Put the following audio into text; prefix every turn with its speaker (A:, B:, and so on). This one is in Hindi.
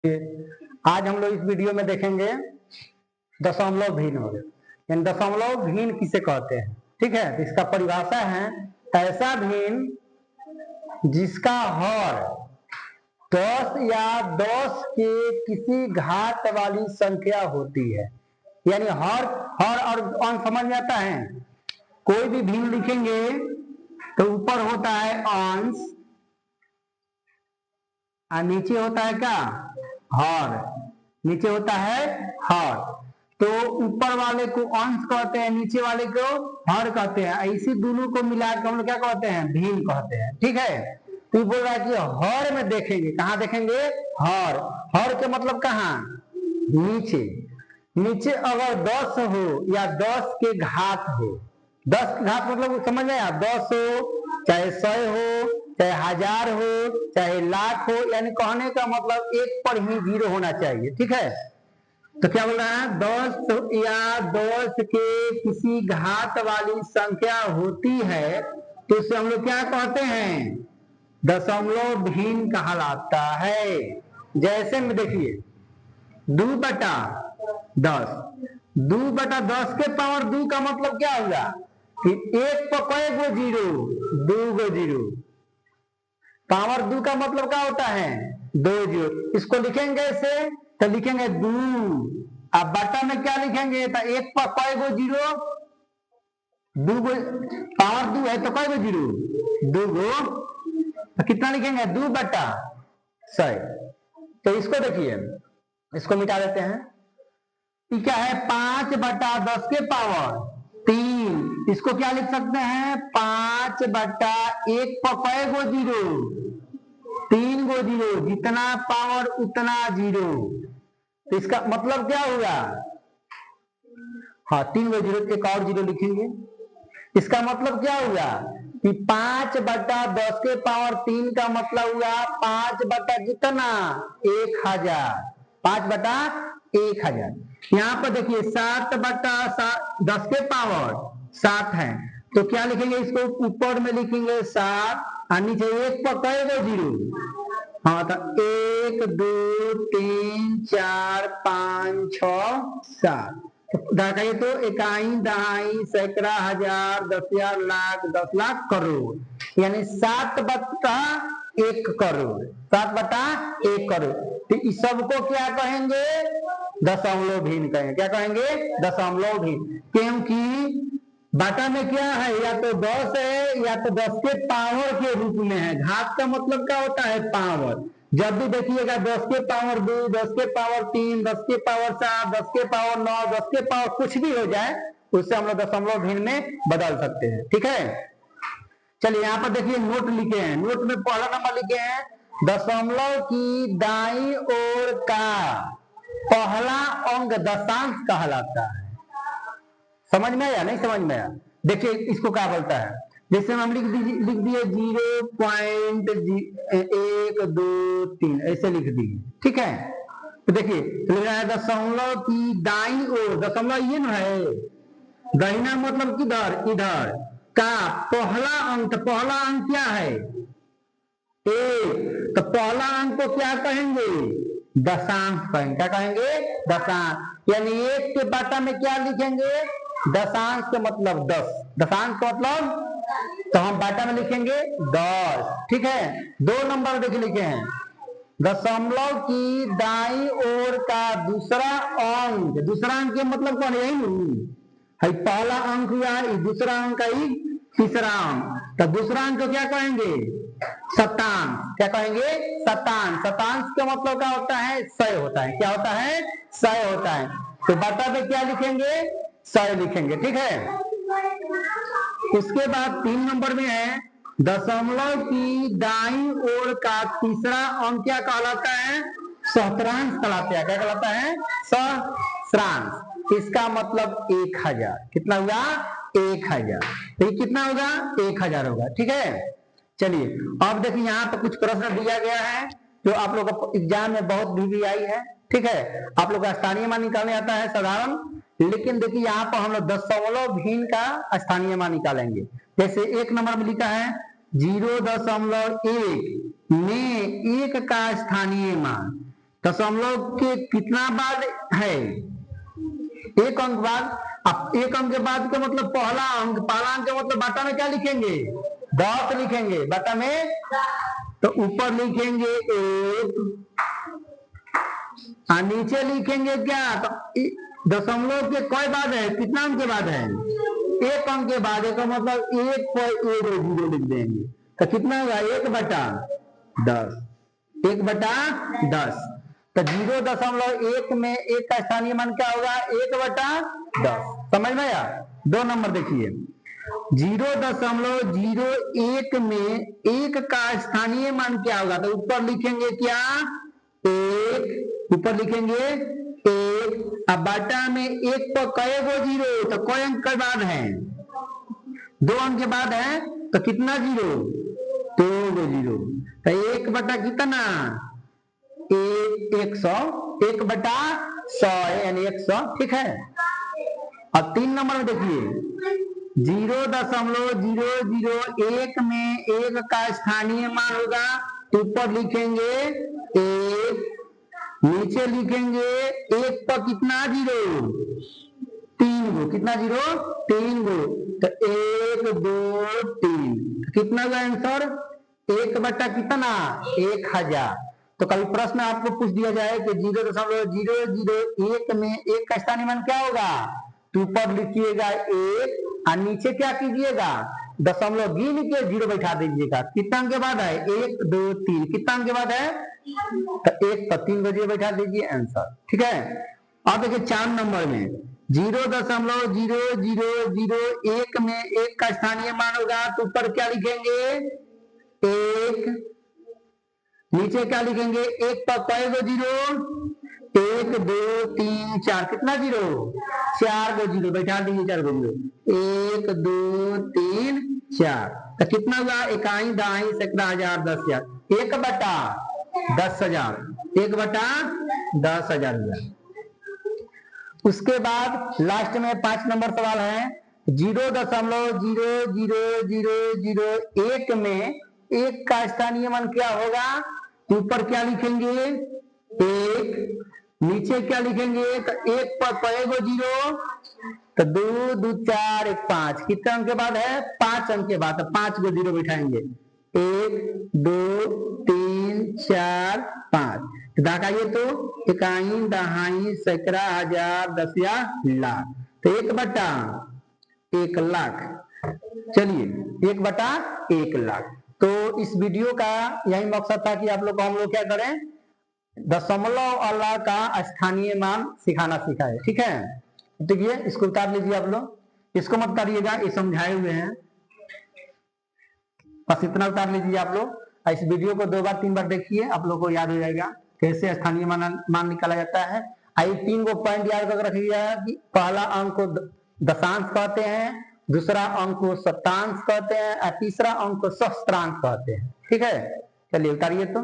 A: आज हम लोग इस वीडियो में देखेंगे दशमलव भिन्न हो गए, यानी दशमलव भिन्न किसे कहते हैं। ठीक है, तो इसका परिभाषा है ऐसा भिन्न जिसका हर 10 या 10 के किसी घात वाली संख्या होती है। यानी हर और अंश समझ में आता है। कोई भी भिन्न लिखेंगे तो ऊपर होता है अंश और नीचे होता है क्या, हर। नीचे होता है हर, तो ऊपर वाले को अंश कहते हैं, नीचे वाले को हर कहते हैं। ऐसी दोनों को मिलाकर हम लोग क्या कहते हैं, भिन्न कहते हैं। ठीक है, तो बोल रहा है कि हर में देखेंगे, कहाँ देखेंगे, हर। हर के मतलब कहाँ, नीचे। नीचे अगर 10 हो या 10 के घात हो, 10 के घात मतलब समझ में आया, 10 हो चाहे 100 हो चाहे 1000 हो चाहे लाख हो, यानी कहने का मतलब एक पर ही 0 होना चाहिए। ठीक है, तो क्या बोल रहा है, 10 या 10 के किसी घात वाली संख्या होती है तो इसे हम लोग क्या कहते हैं, दशमलव भिन्न कहलाता है। जैसे में देखिए 2/10, 2/10 के पावर 2 का मतलब क्या होगा कि एक पर कई गो जीरो, 2 गो जीरो। पावर 2 का मतलब क्या होता है, 2 जीरो। इसको लिखेंगे ऐसे तो लिखेंगे 2, अब बटा में क्या लिखेंगे, तो एक पर कई गो जीरो, 2 गो। पावर 2 है तो कई गो जीरो, 2 गो, तो कितना लिखेंगे, 2/100। तो इसको देखिए, इसको मिटा देते हैं। ये क्या है, 5/10 के पावर 3। इसको क्या लिख सकते हैं, 5/1 पर कई गो जीरो, 3 गो जीरो, जितना पावर उतना जीरो। तो इसका मतलब क्या हुआ, हाँ 3 गो जीरो, एक और जीरो लिखेंगे। इसका मतलब क्या हुआ कि 5/10 के पावर 3 का मतलब हुआ 5 बटा कितना, 1000। 5/1000। यहाँ पर देखिए 7/10 के पावर 7 है, तो क्या लिखेंगे, इसको ऊपर में लिखेंगे 7 और नीचे एक पर कई गो जीरो, हाँ तो 1 2 3 4 5 6 7। तो तो इकाई दहाई सैकड़ा हजार 10,000 लाख 10 लाख करोड़, यानी 7/1 करोड़, 7/1 करोड़। तो इस सबको क्या कहेंगे, दशमलव भिन्न कहेंगे। क्या कहेंगे, दशमलव भिन्न। क्योंकि बाटा में क्या है, या तो 10 है या तो 10 के पावर के रूप में है। घात का मतलब क्या होता है, पावर। जब भी देखिएगा 10 के पावर 2, 10 के पावर 3, 10 के पावर 7, 10 के पावर 9, 10 के पावर कुछ भी हो जाए, उससे हम लोग दशमलव भिन्न में बदल सकते हैं। ठीक है, चलिए यहाँ पर देखिए नोट लिखे हैं। नोट में पहला नंबर लिखे हैं, दशमलव की दाईं ओर का पहला अंक दशांश कहलाता है। समझ में आया, नहीं समझ में आया, देखिए इसको क्या बोलता है। जैसे हम लिख दिए 0.123 ऐसे लिख दिए। ठीक है, तो देखिए लिख रहा है दशमलव की दाईं ओर, दशमलव ये ना है, दाहिना मतलब किधर, इधर का पहला अंक। पहला अंक क्या है, 1, तो पहला अंक को क्या कहेंगे, दशांश कहेंगे। क्या कहेंगे, दशांश। यानी 1 के बाटा में क्या लिखेंगे, दशांश का मतलब 10, दशांश का मतलब, तो हम बाटा में लिखेंगे 10। ठीक है, 2 नंबर देखिए लिखे हैं, दशमलव की दाईं ओर का दूसरा अंक। दूसरा अंक के मतलब कौन, यही है, पहला अंक हुआ, दूसरा अंक है तीसरा अंक, तो दूसरा अंक को क्या कहेंगे, शतांश। क्या कहेंगे, शतांश। शतांश का मतलब क्या होता है, 100 होता है। क्या होता है, 100 होता है। तो बाटा पे क्या लिखेंगे, 100 लिखेंगे। ठीक है, उसके बाद 3 नंबर में है, दशमलव की दाईं ओर का तीसरा अंक क्या कहलाता है, सहस्रांश कहलाता है। क्या कहलाता है, सहस्रांश। इसका मतलब 1000। कितना हुआ, 1000। तो ये कितना होगा, 1000 होगा। ठीक है, चलिए अब देखिए यहाँ पर कुछ प्रश्न दिया गया है जो आप लोग एग्जाम में बहुत भी आई है। ठीक है, आप लोग का स्थानीय मान निकालने आता है साधारण, लेकिन देखिए यहाँ पर हम लोग दशमलव भिन्न का स्थानीय मान निकालेंगे। जैसे 1 नंबर में लिखा है 0.1 में 1 का स्थानीय मान, दशमलव के कितना बाद है? एक अंक बाद। अब एक अंक के बाद का मतलब पहला अंक का मतलब बाटा में क्या लिखेंगे? 10 लिखेंगे बाटा में। तो ऊपर लिखेंगे 1 और नीचे लिखेंगे क्या? तो दशमलव के कई बाद है? कितना अंक के बाद है? एक अंक के बाद है, तो मतलब 1 पर 1 जीरो लिख देंगे। तो कितना होगा? 1/10। 1/10। तो 0.1 में 1 का स्थानीय मान क्या होगा? 1/10। समझ में आया? 2 नंबर देखिए, 0.01 में 1 का स्थानीय मान क्या होगा? तो ऊपर लिखेंगे क्या? 1। ऊपर लिखेंगे 1। अब बाटा में 1 पर कई गो जीरो? तो कई अंक के बाद है? 2 अंक के बाद है। तो कितना जीरो? 2 गो जीरो। तो 1 बटा कितना? 100। 1/100 यानी 100। ठीक है। अब 3 नंबर में देखिए, 0.001 में 1 का स्थानीय मान होगा। तो ऊपर लिखेंगे 1, नीचे लिखेंगे 1 पर कितना जीरो? 3 गो। कितना जीरो? 3 गो। तो 1 2 3। कितना का आंसर? 1 बटा कितना? 1000। तो कभी प्रश्न आपको पूछ दिया जाए कि 0.001 में 1 का स्थानीय मान क्या होगा? तो ऊपर लिखिएगा 1 और नीचे क्या कीजिएगा? दशमलव गिन के 0 बैठा दीजिएगा। कितना अंक के बाद है? 1 2 3। कितना अंक के बाद है? तो 1 पर 3 बजे बैठा दीजिए, आंसर। ठीक है। अब देखिए 4 नंबर में, 0.0001 में 1 का स्थानीय मान होगा। तो ऊपर क्या लिखेंगे? 1। नीचे क्या लिखेंगे? 1 पर कई गो जीरो? 1 2 3 4। कितना जीरो? 4 गो जीरो बैठा दीजिए। 4 गो जीरो। 1 2 3 4। तो कितना हुआ? 1 दाई सैकड़ा हजार 10,000। 1/10,000। 1/10,000 हुआ। उसके बाद लास्ट में 5 नंबर सवाल है, 0.00001 में 1 का स्थानीय मान क्या होगा? ऊपर क्या लिखेंगे? 1। नीचे क्या लिखेंगे? तो 1 पर कई गो जीरो? तो 2 2 4 1 5। कितने अंक के बाद है? 5 अंक के बाद। तो 5 गो जीरो बैठाएंगे। 1 2 3 4 5। दागाइए तो 1 दहाई सैकड़ा हजार 10,000 लाख। तो 1/1,00,000। चलिए 1/1,00,000। तो इस वीडियो का यही मकसद था कि आप लोग को हम लोग क्या करें? दशमलव वाला का स्थानीय मान सिखाना सीखा है। ठीक है। देखिए इसको उतार लीजिए आप लोग, इसको मत करिएगा, ये समझाए हुए हैं, बस इतना उतार लीजिए आप लोग। इस वीडियो को 2 बार 3 बार देखिए, आप लोग को याद हो जाएगा कैसे स्थानीय मान निकाला जाता है। आई 3 गो पॉइंट याद कर रखिएगा कि पहला अंक को दशांश कहते हैं, दूसरा अंक को शतांश कहते हैं और तीसरा अंक को सहस्त्रांश कहते हैं। ठीक है। चलिए उतारिए तो।